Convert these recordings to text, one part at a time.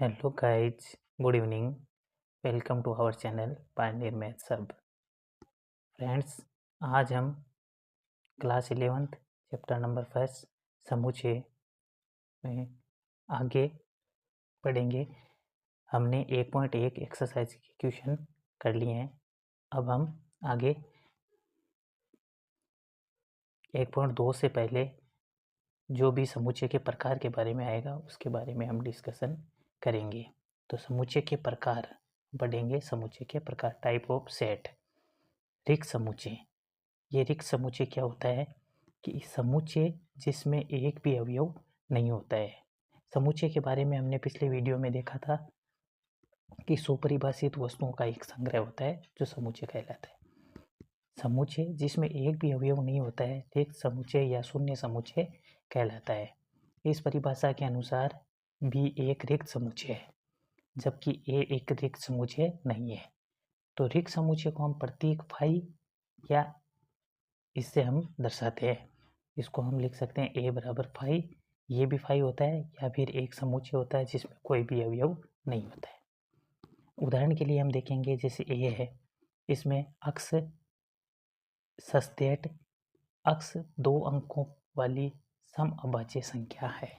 Hello guys, good evening. Welcome to our channel Pioneer Maths Hub. Friends, आज हम class 11th chapter number 1 समुच्चय में आगे पढ़ेंगे। हमने 1.1 एक्सरसाइज के क्वेश्चन कर लिए हैं। अब हम आगे 1.2 से पहले जो भी समुच्चय के प्रकार के बारे में आएगा उसके बारे में हम डिस्कशन करेंगे। तो समुच्चय के प्रकार पढ़ेंगे। समुच्चय के प्रकार, टाइप ऑफ सेट। रिक्त समुच्चय। ये रिक्त समुच्चय क्या होता है कि समुच्चय जिसमें एक भी अवयव नहीं होता है। समुच्चय के बारे में हमने पिछले वीडियो में देखा था कि सुपरिभाषित वस्तुओं का एक संग्रह होता है जो समुच्चय कहलाता है। समुच्चय जिसमें एक भी अवयव नहीं होता है रिक्त समुच्चय या शून्य समुच्चय कहलाता है। इस परिभाषा के अनुसार बी एक रिक्त समुच्चय है जबकि ए एक रिक्त समुच्चय नहीं है। तो रिक्त समुच्चय को हम प्रतीक फाई या इससे हम दर्शाते हैं। इसको हम लिख सकते हैं ए बराबर फाई, ये भी फाई होता है, या फिर एक समुच्चय होता है जिसमें कोई भी अवयव नहीं होता है। उदाहरण के लिए हम देखेंगे, जैसे ए है, इसमें अक्ष सस्तेट अक्ष 2 अंकों वाली सम अभाज्य संख्या है।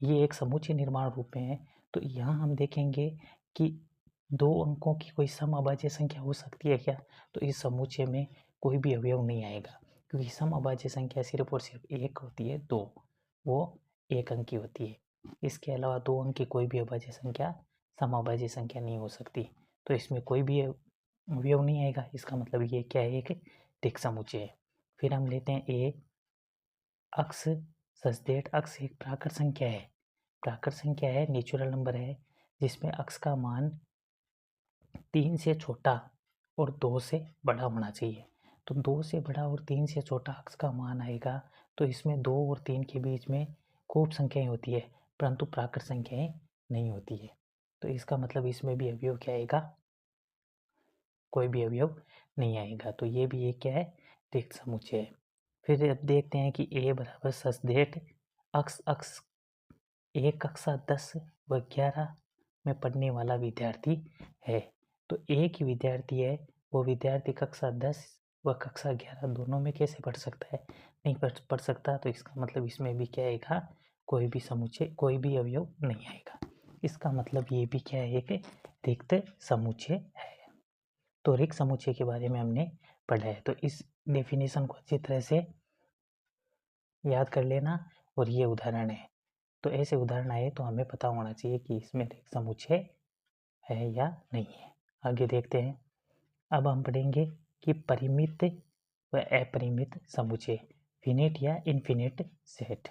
ये एक समुच्चय निर्माण रूप में है। तो यहाँ हम देखेंगे कि 2 अंकों की कोई सम अभाज्य संख्या हो सकती है क्या? तो इस समुच्चय में कोई भी अवयव नहीं आएगा, क्योंकि सम अभाज्य संख्या सिर्फ और सिर्फ एक होती है, 2, वो एक अंक की होती है। इसके अलावा 2 अंक की कोई भी अभाज्य संख्या सम अभाज्य संख्या नहीं हो सकती। तो इसमें कोई भी अवयव नहीं आएगा। इसका मतलब ये क्या है, एक रिक्त समुच्चय है। फिर हम लेते हैं ए अक्ष सस्तेट। अक्ष एक प्राकृत संख्या है। प्राकृत संख्या है, नेचुरल नंबर है, जिसमें अक्ष का मान 3 से छोटा और 2 से बड़ा होना चाहिए। तो 2 से बड़ा और 3 से छोटा अक्ष का मान आएगा तो इसमें 2 और 3 के बीच में खूब संख्याएं होती है, परंतु प्राकृत संख्याएं नहीं होती है। तो इसका मतलब इसमें भी अवयव क्या आएगा, कोई भी अवयव नहीं आएगा। तो ये भी एक क्या है, रिक्त समुच्चय है। फिर अब देखते हैं कि ए बराबर सस्देट अक्ष अक्ष एक कक्षा 10 व 11 में पढ़ने वाला विद्यार्थी है। तो एक ही विद्यार्थी है, वो विद्यार्थी कक्षा 10 व कक्षा 11 दोनों में कैसे पढ़ सकता है? नहीं पढ़ सकता। तो इसका मतलब इसमें भी क्या आएगा, कोई भी समुच्चय, कोई भी अवयव नहीं आएगा। इसका मतलब ये भी क्या है, एक रिक्त समुच्चय है। तो रिक्त समुच्चय के बारे में हमने पढ़ा है। तो इस डेफिनेशन को अच्छी तरह से याद कर लेना। और ये उदाहरण है, तो ऐसे उदाहरण आए तो हमें पता होना चाहिए कि इसमें रिक्त समुच्चय है या नहीं है। आगे देखते हैं। अब हम पढ़ेंगे कि परिमित व अपरिमित समुच्चय, फिनिट या इनफिनिट सेट।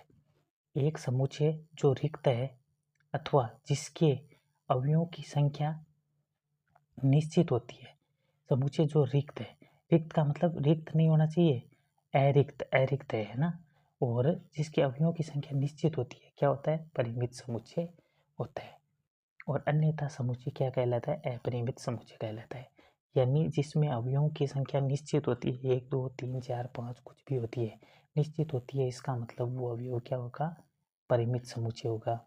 एक समुच्चय जो रिक्त है अथवा जिसके अवयवों की संख्या निश्चित होती है। समुच्चय जो रिक्त है, रिक्त का मतलब रिक्त नहीं होना चाहिए, अरिक्त, अरिक्त है ना। और जिसके अवयवों की संख्या निश्चित होती है, क्या होता है, परिमित समुच्चय होता है। और अन्यथा समुच्चय क्या कहलाता है, अपरिमित समुच्चय कहलाता है। यानी जिसमें अवयवों की संख्या निश्चित होती है, 1 2 3 4 5 कुछ भी होती है, निश्चित होती है, इसका मतलब वो अवयव क्या होगा, परिमित समुच्चय होगा।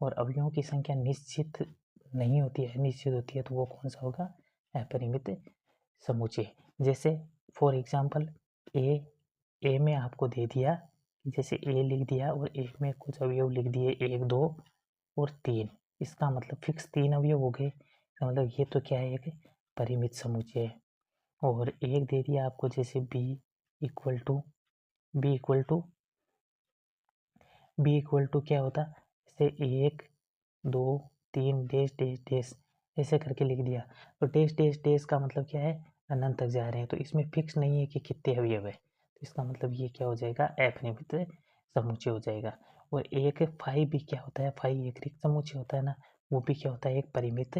और अवयवों की संख्या निश्चित नहीं होती है, निश्चित होती है, तो वो कौन सा होगा, अपरिमित समुच्चय। जैसे फॉर एग्जाम्पल ए में आपको दे दिया, जैसे ए लिख दिया और एक में कुछ अवयव लिख दिए, 1 2 और 3, इसका मतलब फिक्स 3 अवयव हो गए। इसका मतलब ये तो क्या है, एक परिमित समुच्चय है। और एक दे दिया आपको, जैसे बी इक्वल टू क्या होता, जैसे 1 2 3 डैश डैश डैश ऐसे करके लिख दिया। तो डैश डैश डैश का मतलब क्या है, अनंत तक जा रहे हैं, तो इसमें फिक्स नहीं है कि कितने अवयव है। तो इसका मतलब ये क्या हो जाएगा, अपरिमित समुच्चय हो जाएगा। और एक फाई भी क्या होता है, फाई एक रिक्त समुच्चय होता है ना, वो भी क्या होता है, एक परिमित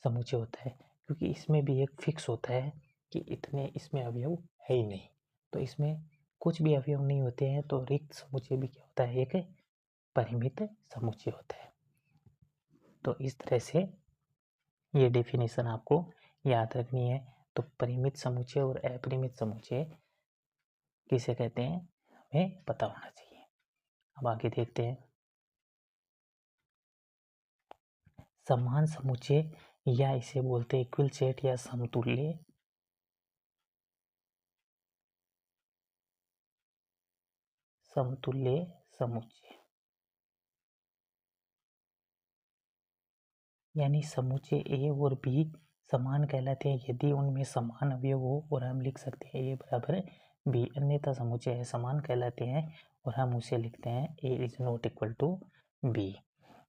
समुच्चय होता है, क्योंकि इसमें भी एक फिक्स होता है कि इतने इसमें अवयव है ही नहीं। तो इसमें कुछ भी अवयव नहीं होते हैं, तो रिक्त समुच्चय भी क्या होता है, एक परिमित समुच्चय होता है। तो इस तरह से ये डेफिनेशन आपको याद रखनी है। तो परिमित समुच्चय और अपरिमित समुच्चय किसे कहते हैं, हमें पता होना चाहिए। अब आगे देखते हैं। समान समुच्चय या इसे बोलते हैं इक्वल सेट या समतुल्य समुच्चय, यानी समुच्चय ए और बी समान कहलाते हैं यदि उनमें समान अवयव हो, और हम लिख सकते हैं ए बराबर बी, अन्यथा समुच्चय असमान कहलाते हैं और हम उसे लिखते हैं A is not equal to B.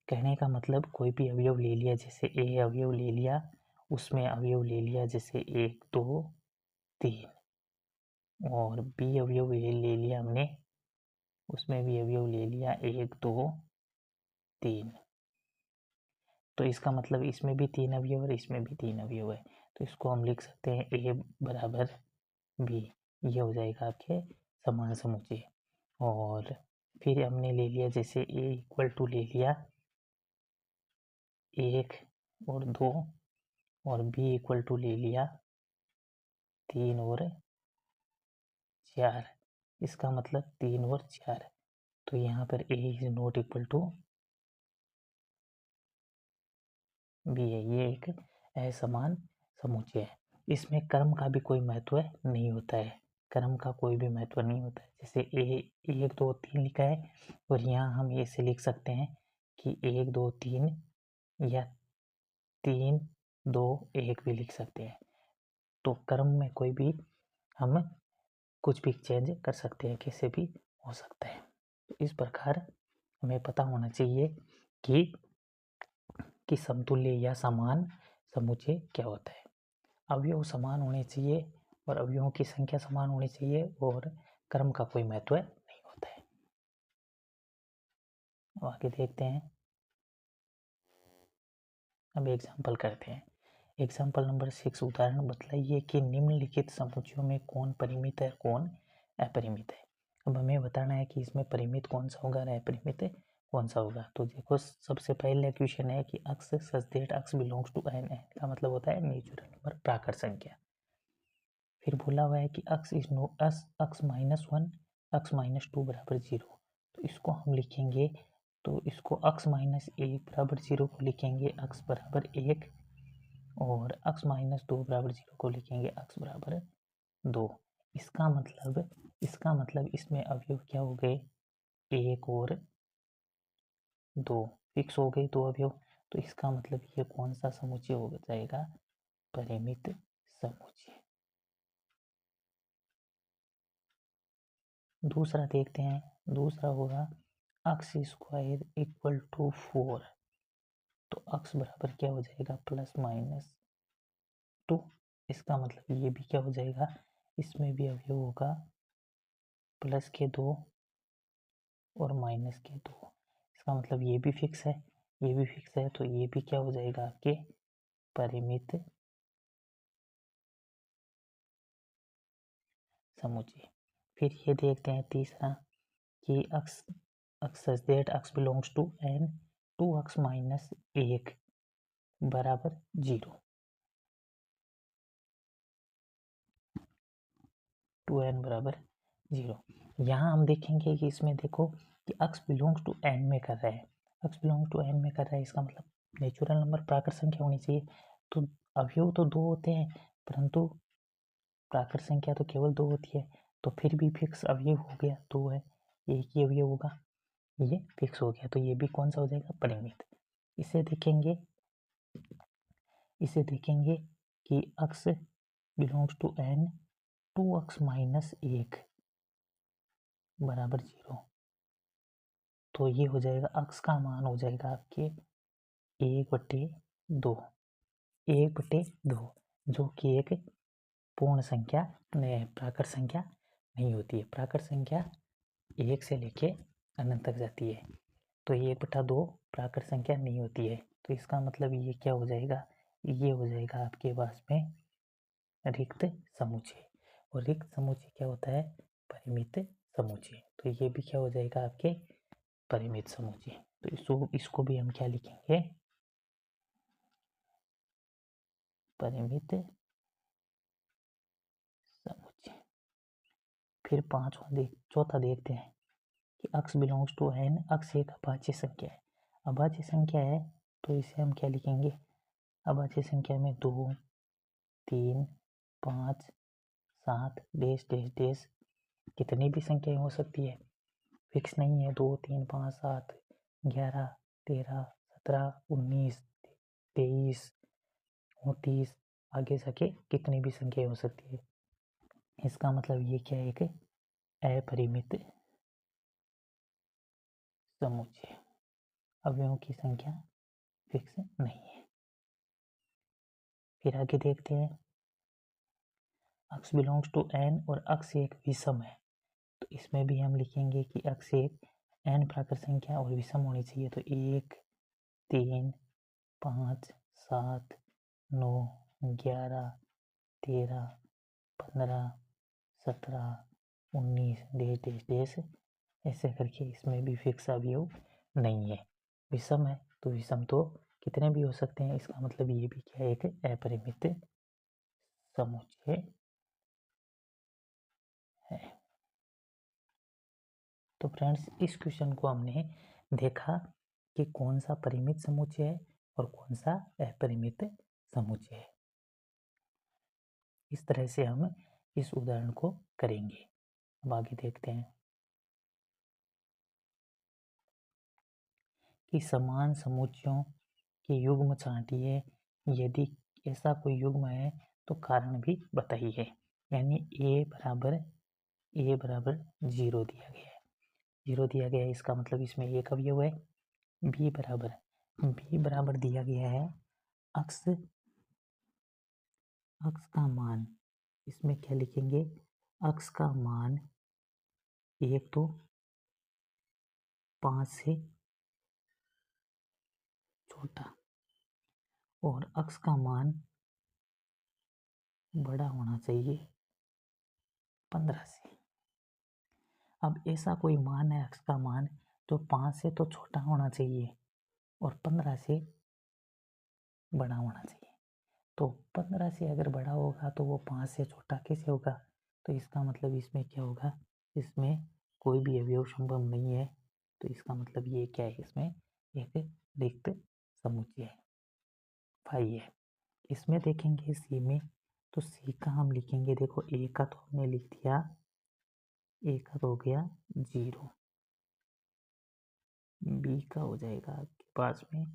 कहने का मतलब कोई भी अवयव ले लिया, जैसे ए अवयव ले लिया, उसमें अवयव ले लिया जैसे 1 2 3, और बी अवयव ले लिया हमने, उसमें भी अवयव ले लिया 1 2 3, तो इसका मतलब इसमें भी 3 अवयव और इसमें भी 3 अवयव है, तो इसको हम लिख सकते हैं ए बराबर बी। ये हो जाएगा आपके समान समुच्चय। और फिर हमने ले लिया जैसे ए इक्वल टू ले लिया 1 और 2, और बी इक्वल टू ले लिया 3 और 4, इसका मतलब 3 और 4, तो यहाँ पर A is not equal to B है। ये एक असमान समुच्चय है। इसमें क्रम का भी कोई महत्व नहीं होता है, क्रम का कोई भी महत्व नहीं होता है। जैसे ए 1 2 3 लिखा है, और यहाँ हम ऐसे लिख सकते हैं कि 1 2 3 या 3 2 1 भी लिख सकते हैं। तो क्रम में कोई भी हम कुछ भी चेंज कर सकते हैं, कैसे भी हो सकता है। तो इस प्रकार हमें पता होना चाहिए कि समतुल्य या समान समुच्चय क्या होता है। अवयव समान होने चाहिए और अवयवों की संख्या समान होनी चाहिए, और क्रम का कोई महत्व नहीं होता है। आगे देखते हैं, अब एग्जाम्पल करते हैं। एग्जाम्पल नंबर 6, उदाहरण बतलाइए कि निम्नलिखित समुच्चयों में कौन परिमित है कौन अपरिमित है। अब हमें बताना है कि इसमें परिमित कौन सा होगा और अपरिमित कौन सा होगा। तो देखो, सबसे पहले क्वेश्चन है कि x such that x belongs to N, N का मतलब होता है नेचुरल नंबर, प्राकृत संख्या। फिर बोला हुआ है कि x is no x minus 1 x minus 2 बराबर 0, तो इसको हम लिखेंगे, तो इसको अक्स माइनस 1 बराबर 0 को लिखेंगे अक्स बराबर 1, और अक्स माइनस 2 बराबर 0 को लिखेंगे अक्स बराबर 2। इसका मतलब इसमें अवयव क्या हो गए, 1 और 2 फिक्स हो गए, 2 अवयव। तो इसका मतलब ये कौन सा समुच्चय हो जाएगा, परिमित समुच्चय। दूसरा देखते हैं, दूसरा होगा अक्स स्क्वायर इक्वल टू 4, तो अक्स बराबर क्या हो जाएगा, प्लस माइनस 2। इसका मतलब ये भी क्या हो जाएगा, इसमें भी अवयव होगा प्लस के 2 और माइनस के 2। इसका मतलब ये भी फिक्स है, ये भी फिक्स है, तो ये भी क्या हो जाएगा आपके परिमित समुच्चय। फिर ये देखते हैं तीसरा कि x such that x belongs to N 2x minus 1 बराबर 0, 2n बराबर 0। यहाँ हम देखेंगे कि इसमें देखो कि अक्स बिलोंग्स टू एन में कर रहा है, अक्स बिलोंग्स टू एन में कर रहा है, इसका मतलब नेचुरल नंबर प्राकृत संख्या होनी चाहिए। तो अवयव तो 2 होते हैं, परंतु प्राकृत संख्या तो केवल 2 होती है, तो फिर भी फिक्स अवयव हो गया 2 है, एक ही अवयव होगा, ये फिक्स हो गया, तो ये भी कौन सा हो जाएगा, परिमित। इसे देखेंगे, कि x belongs to N 2x minus 1 बराबर 0, तो ये हो जाएगा अक्स का मान हो जाएगा आपके 1/2, 1/2, जो कि एक पूर्ण संख्या प्राकृत संख्या नहीं होती है। प्राकृत संख्या 1 से लेके अनंत तक जाती है, तो 1/2 प्राकृत संख्या नहीं होती है। तो इसका मतलब ये क्या हो जाएगा, ये हो जाएगा आपके पास में रिक्त समुच्चय, और रिक्त समुच्चय क्या होता है, परिमित समुच्चय। तो ये भी क्या हो जाएगा आपके परिमित समुच्चय। तो इसको भी हम क्या लिखेंगे, परिमित समुच्चय। फिर चौथा देखते हैं कि अक्स बिलोंग्स टू एन, अक्स एक अभाज्य संख्या है, अभाज्य संख्या है तो इसे हम क्या लिखेंगे, अभाज्य संख्या में 2, 3, 5, 7 डैश डैश डैश कितनी भी संख्याएं हो सकती है, फिक्स नहीं है। 2, 3, 5, 7, 11, 13, 17, 19, 23, 29 आगे जाके कितनी भी संख्याएं हो सकती है। इसका मतलब ये क्या है, एक अपरिमित समुच्चय, अवयवों की संख्या फिक्स नहीं है। फिर आगे देखते हैं, अक्स बिलोंग्स टू n और अक्स एक विषम है, तो इसमें भी हम लिखेंगे कि अक्स एक n प्राकृत संख्या और विषम होनी चाहिए। तो 1, 3, 5, 7, 9, 11, 13, 15, 17, 19 डैश डैश डैश ऐसे करके इसमें भी फिक्स अवयव नहीं है। विषम है तो विषम तो कितने भी हो सकते हैं, इसका मतलब ये भी क्या है, एक अपरिमित समुच्चय है। तो फ्रेंड्स, इस क्वेश्चन को हमने देखा कि कौन सा परिमित समुच्चय है और कौन सा अपरिमित समुच्चय है। इस तरह से हम इस उदाहरण को करेंगे। अब आगे देखते हैं कि समान समुच्चयों के युग्म छांटिए, यदि ऐसा कोई युग्म है तो कारण भी बताइए। यानी a बराबर 0 दिया गया है, 0 दिया गया है, इसका मतलब इसमें एक अवयव है। b बराबर दिया गया है अक्स का मान, इसमें क्या लिखेंगे, अक्स का मान एक तो 5 से छोटा और अक्स का मान बड़ा होना चाहिए 15 से। अब ऐसा कोई मान है अक्स का मान जो 5 से तो छोटा होना चाहिए और 15 से बड़ा होना चाहिए। तो 15 से अगर बड़ा होगा तो वो 5 से छोटा कैसे होगा, तो इसका मतलब इसमें क्या होगा, इसमें कोई भी अवयव संभव नहीं है। तो इसका मतलब ये क्या है, इसमें एक रिक्त समुच्चय है, फाई है। इसमें देखेंगे सी में, तो सी का हम लिखेंगे, देखो ए का तो हमने लिख दिया, ए का तो हो गया 0, बी का हो जाएगा आपके पास में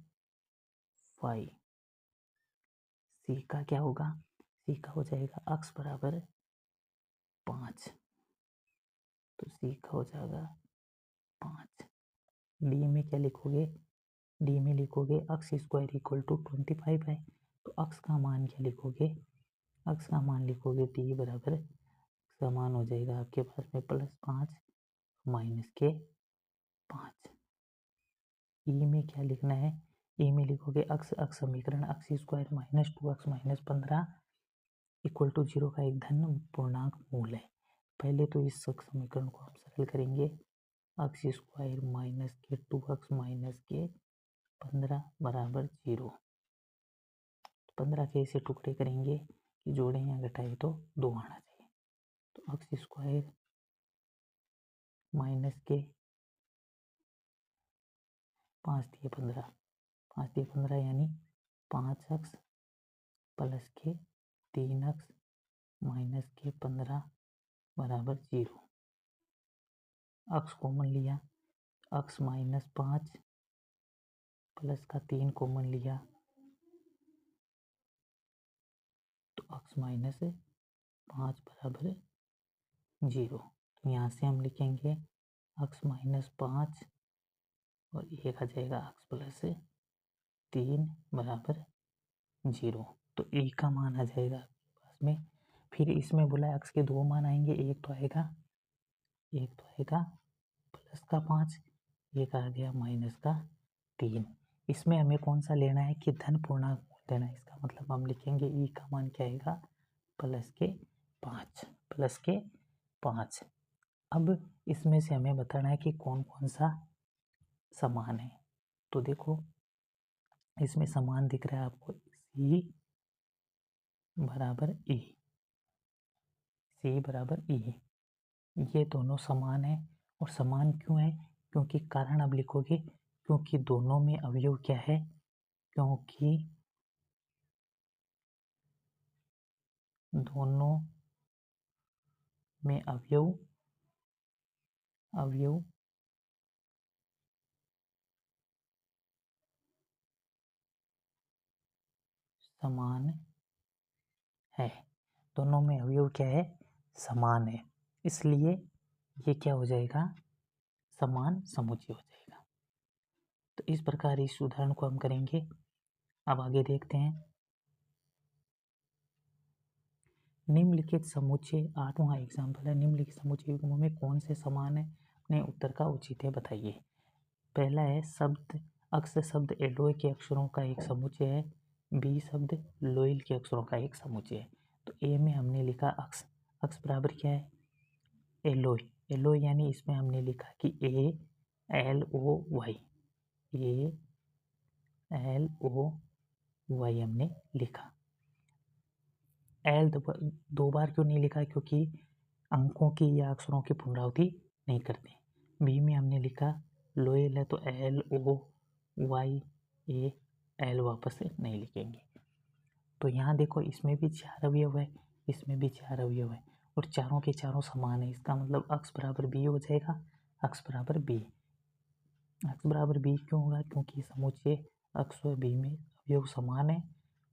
5, सी का क्या होगा, सी का हो जाएगा अक्स बराबर 5, तो सी का हो जाएगा 5। डी में क्या लिखोगे, डी में लिखोगे अक्स स्क्वायर इक्वल टू 25 है, तो अक्स का मान क्या लिखोगे, अक्स का मान लिखोगे डी बराबर, का मान हो जाएगा आपके पास में +5 -5। ई में क्या लिखना है, ई में लिखोगे अक्स समीकरण अक्स स्क्वायर -2x -15 इक्वल टू 0 का एक धन पूर्णांक मूल है। पहले तो इस समीकरण को हम सरल करेंगे, अक्स स्क्वायर -2x -15 बराबर 0। 15 के ऐसे टुकड़े करेंगे कि जोड़े या घटाए तो 2 आना चाहिए। तो अक्स स्क्वायर -5 दिए 15, 5 दिए 15 यानी 5x +3x -15 बराबर 0। अक्स कॉमन लिया, अक्स -5 +3 कॉमन लिया, तो अक्स -5 बराबर 0। तो यहाँ से हम लिखेंगे अक्स -5 और एक आ जाएगा अक्स +3 बराबर 0। तो ए का मान आ जाएगा आपके पास में। फिर इसमें बोला अक्स के 2 मान आएंगे, एक तो आएगा +5, एक आ गया -3। इसमें हमें कौन सा लेना है कि धन पूर्णांक मूल लेना है, इसका मतलब हम लिखेंगे ई का मान क्या आएगा, +5। अब इसमें से हमें बताना है कि कौन कौन सा समान है। तो देखो इसमें समान दिख रहा है आपको, सी बराबर ई, ये दोनों समान है। और समान क्यों है, क्योंकि कारण अब लिखोगे क्योंकि दोनों में अवयव क्या है, क्योंकि दोनों में अवयव समान है। दोनों में अवयव क्या है? समान है। इसलिए ये क्या हो जाएगा? समान समुच्चय हो जाएगा। तो इस प्रकार इस उदाहरण को हम करेंगे। अब आगे देखते हैं। निम्नलिखित समुच्चय 8वां एग्जाम्पल है। निम्नलिखित समुच्चय युग्मों में कौन से समान है? अपने उत्तर का औचित्य बताइए। पहला है शब्द अक्ष शब्द एलोय के अक्षरों का एक समुच्चय है। बी शब्द लोइल के अक्षरों का एक समुच्चय है। तो ए में हमने लिखा अक्ष। अक्ष बराबर क्या है? एलोय। एलोय यानी इसमें हमने लिखा कि ALOY। ALOY हमने लिखा। एल दो बार क्यों नहीं लिखा? क्योंकि अंकों की या अक्षरों की पुनरावृत्ति नहीं करते। बी में हमने लिखा लोयल है तो LOY एल वापस से नहीं लिखेंगे। तो यहाँ देखो इसमें भी 4 अवयव है, इसमें भी 4 अवयव है और चारों के चारों समान है। इसका मतलब अक्ष बराबर बी हो जाएगा। अक्ष बराबर बी। अक्ष बराबर बी क्यों होगा? क्योंकि समुच्चय अक्ष और बी में अवयव समान है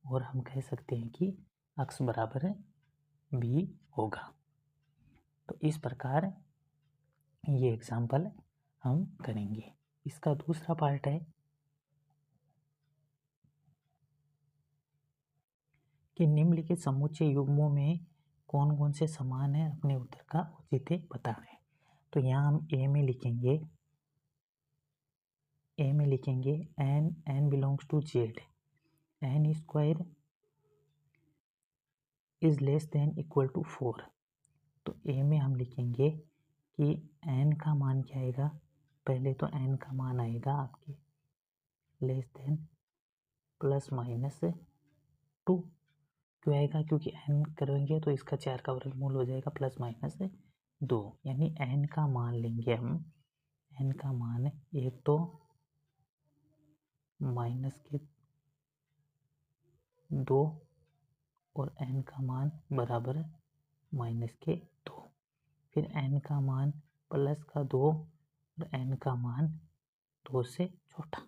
और हम कह सकते हैं कि अक्ष बराबर बी होगा। तो इस प्रकार ये एग्जाम्पल हम करेंगे। इसका दूसरा पार्ट है कि निम्नलिखित समुच्चय युग्मों में कौन कौन से समान है? अपने उत्तर का औचित्य बताएं। तो यहाँ हम ए में लिखेंगे n belongs to Z, n square is less than equal to 4। तो ए में हम लिखेंगे कि n का मान क्या आएगा? पहले तो n का मान आएगा आपके लेस देन प्लस माइनस 2। क्यों आएगा? क्योंकि n करेंगे तो इसका 4 का वर्गमूल हो जाएगा प्लस माइनस 2। यानी n का मान लेंगे हम। n का मान एक तो माइनस के 2 और n का मान बराबर माइनस के 2। फिर n का मान प्लस का 2 और n का मान 2 से छोटा।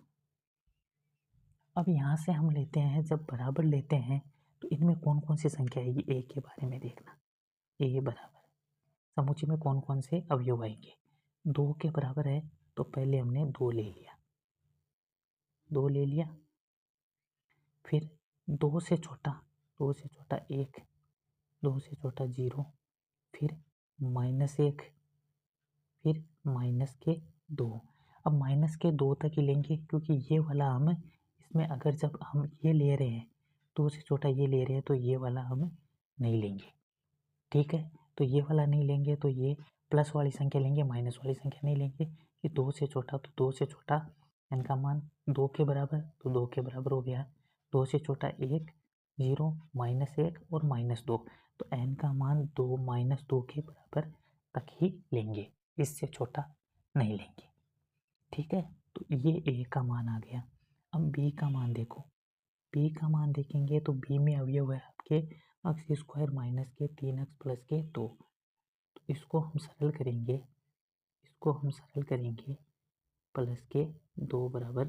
अब यहाँ से हम लेते हैं, जब बराबर लेते हैं तो इनमें कौन कौन सी संख्या आएगी? ए के बारे में देखना। ए बराबर समुच्चय में कौन कौन से अवयव आएंगे? 2 के बराबर है तो पहले हमने 2 ले लिया, 2 ले लिया। फिर 2 से छोटा 1, 2 से छोटा 0, फिर -1, फिर माइनस के 2। अब माइनस के 2 तक ही लेंगे क्योंकि ये वाला हम इसमें अगर जब हम ये ले रहे हैं 2 से छोटा ये ले रहे हैं तो ये वाला हम नहीं लेंगे। ठीक है, तो ये वाला नहीं लेंगे तो ये प्लस वाली संख्या लेंगे, माइनस वाली संख्या नहीं लेंगे। कि 2 से छोटा तो 2 से छोटा n का मान 2 के बराबर तो 2 के बराबर हो गया। 2 से छोटा 1, 0, -1 और -2 तो n का मान 2 -2 के बराबर तक ही लेंगे, इससे छोटा नहीं लेंगे। ठीक है, तो ये a का मान आ गया। अब b का मान देखो। b का मान देखेंगे तो b में अवयव है आपके अक्स स्क्वायर माइनस के 3x प्लस के 2। तो इसको हम सरल करेंगे प्लस के 2 बराबर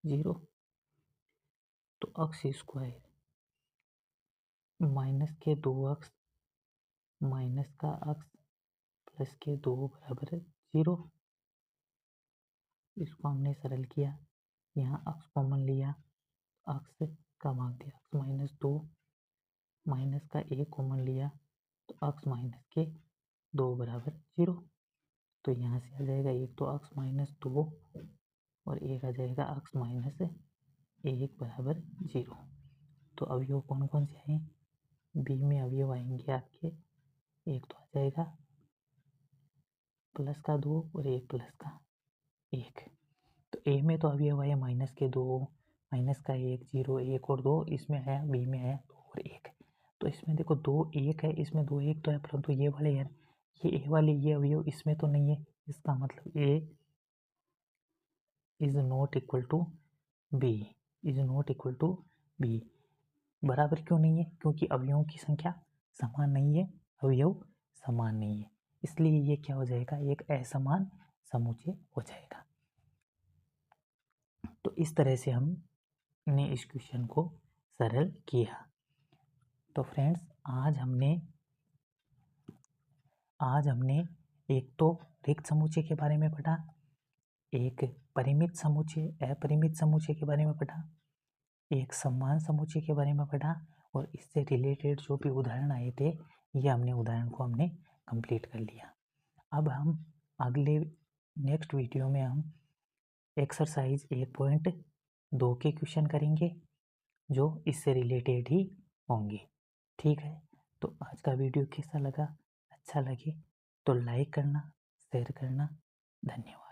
0। तो अक्स स्क्वायर माइनस के 2x माइनस का अक्स प्लस के 2 बराबर 0। इसको हमने सरल किया, यहाँ अक्स कॉमन लिया, अक्स का भाग दिया, अक्स -2 माइनस का 1 कॉमन लिया तो अक्स माइनस के 2 बराबर 0। तो यहाँ से आ जाएगा एक तो अक्स -2 और एक आ जाएगा अक्स -1 बराबर 0। तो अवयव कौन कौन से आए? बी में अवयव आएंगे आपके, एक तो आ जाएगा प्लस का 2 और एक प्लस का 1। तो ए में तो अवयव आया माइनस के 2, माइनस का 1, 0, 1 और 2। इसमें आया बी में आया 2 और 1। तो इसमें देखो 2 1 है, इसमें 2 1 तो है, परंतु ये वाले यार ये ए वाले ये अवयव इसमें तो नहीं है। इसका मतलब A is not equal to B. Is not equal to B. बराबर क्यों नहीं है? क्योंकि अवयवों की संख्या समान नहीं है, अवयव समान नहीं है, इसलिए ये क्या हो जाएगा, एक असमान समुच्चय हो जाएगा। तो इस तरह से हमने इस क्वेश्चन को सरल किया। तो फ्रेंड्स, आज हमने एक तो रिक्त समुच्चय के बारे में पढ़ा, एक परिमित समुच्चय, अपरिमित समुच्चय के बारे में पढ़ा, एक समान समुच्चय के बारे में पढ़ा, और इससे रिलेटेड जो भी उदाहरण आए थे, ये उदाहरण को हमने कंप्लीट कर लिया। अब हम अगले नेक्स्ट वीडियो में हम एक्सरसाइज 1.2 के क्वेश्चन करेंगे, जो इससे रिलेटेड ही होंगे। ठीक है, तो आज का वीडियो कैसा लगा? अच्छा लगे तो लाइक करना, शेयर करना। धन्यवाद।